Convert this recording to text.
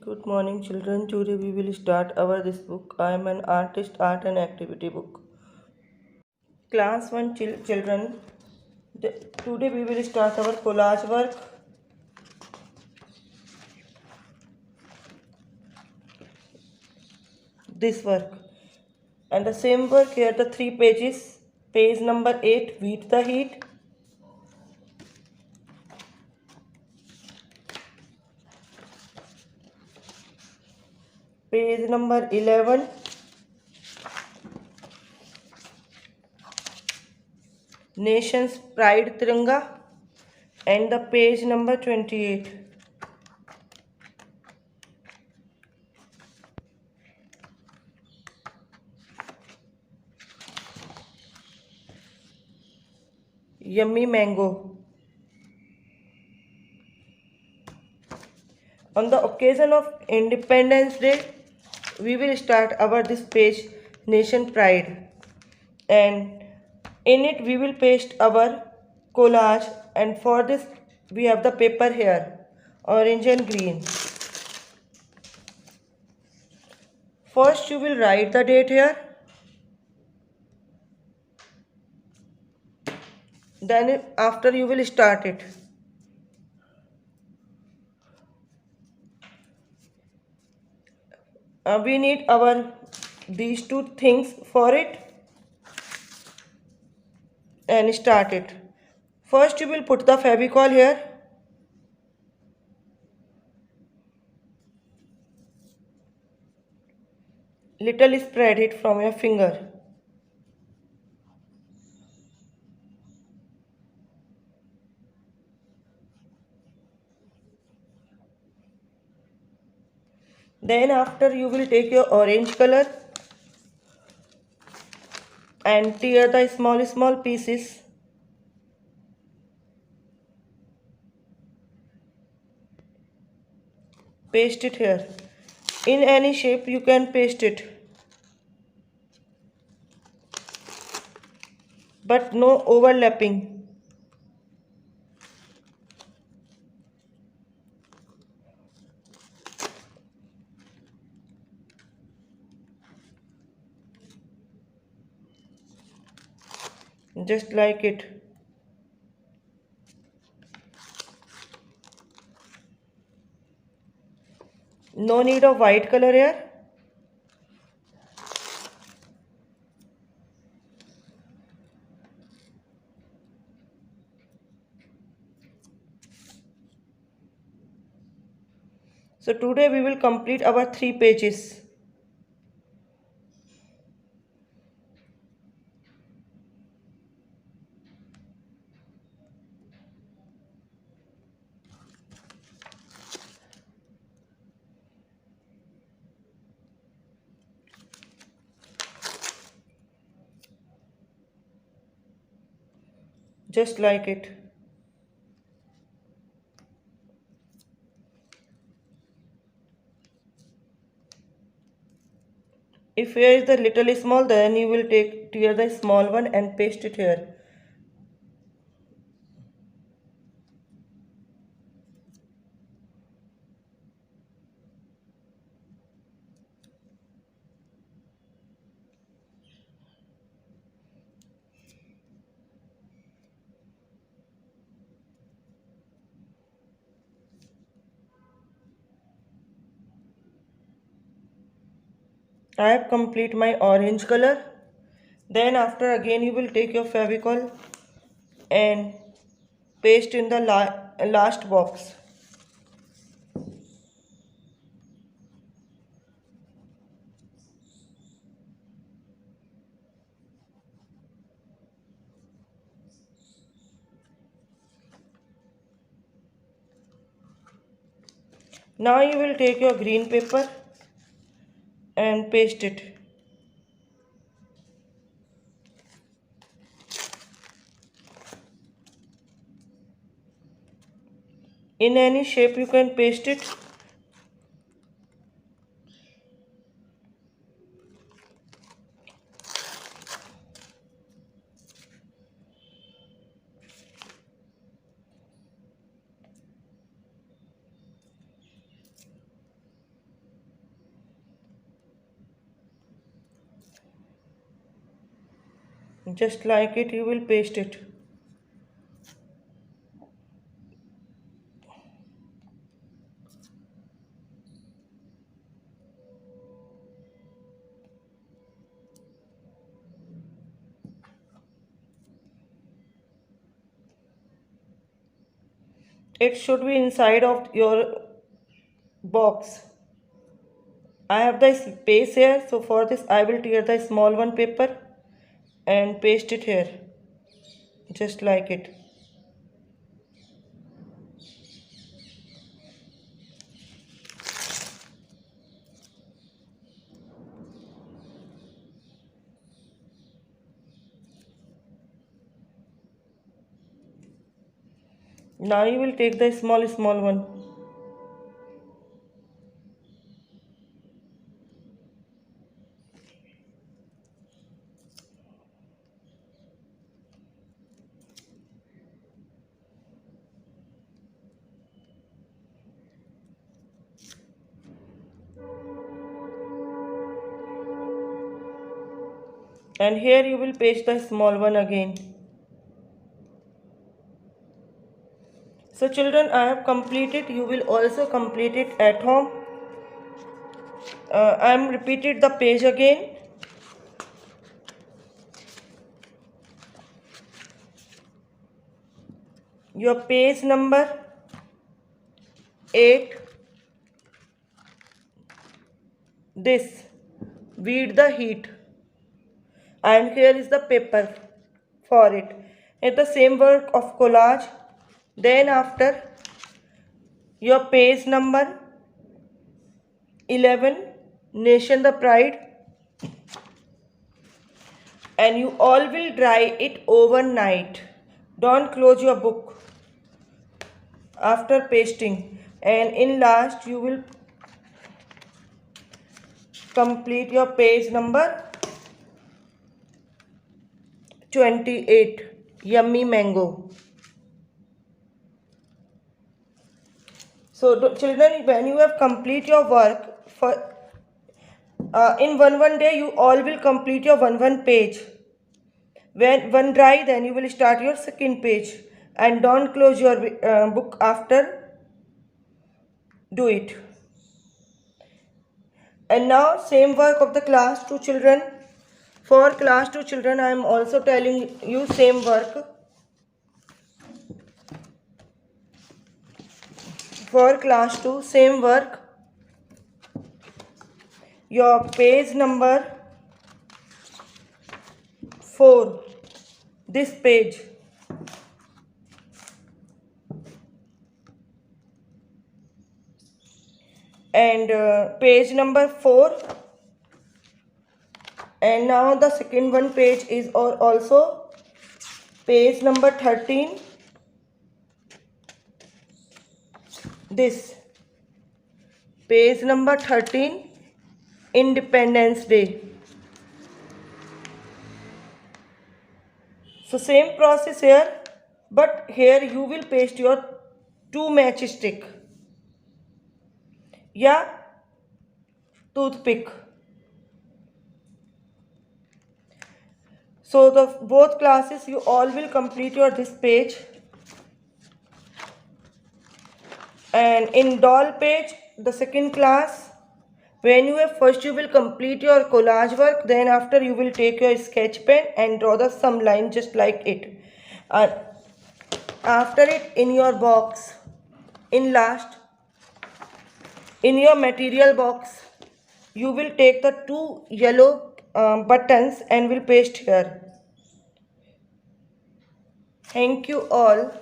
Good morning, children. Today we will start our this book. I am an artist, art and activity book. Class 1 children. Today we will start our collage work. This work. And the same work here, the 3 pages. Page number 8, Beat the Heat. Page number 11. Nation's Pride Tiranga. And the page number 28. Yummy Mango. On the occasion of Independence Day, we will start our this page Nation Pride, and in it we will paste our collage, and for this we have the paper here, orange and green. First you will write the date here, then after you will start it. We need our these two things for it, and start it. First you will put the Fevicol here. Little spread it from your finger. Then after you will take your orange color and tear the small pieces. Paste it here. In any shape you can paste it, but no overlapping. Just like it. No need of white color here. So today we will complete our 3 pages. Just like it. If here is the little small, then you will tear the small one and paste it here. I have complete my orange color. Then after again you will take your Fevicol and paste in the last box. Now you will take your green paper and paste it. In any shape you can paste it. Just like it, you will paste it. It should be inside of your box. I have the space here, so for this I will tear the small one paper and paste it here, just like it. Now you will take the small one. And here you will paste the small one again. So children, I have completed. You will also complete it at home. I am repeated the page again. Your page number 8. This, Weed the Heat. And here is the paper for it. It's the same work of collage. Then after, your page number 11, Nation the Pride. And you all will dry it overnight. Don't close your book after pasting. And in last, you will complete your page number 28, Yummy Mango. So children, when you have complete your work for in one day, you all will complete your one page. When one dry, then you will start your second page, and don't close your book after do it. And now same work of the class 2 children. For class 2 children, I am also telling you same work. For class 2, same work. Your page number 4, this page. And page number 4. And now the second one page is also page number 13. This page number 13, Independence Day. So same process here, but here you will paste your 2 matchstick, yeah, toothpick. So the both classes you all will complete your this page. And in doll page, the second class, when you have first you will complete your collage work, then after you will take your sketch pen and draw the some line just like it. After it, in your box, in last, in your material box, you will take the 2 yellow buttons and will paste here. Thank you all.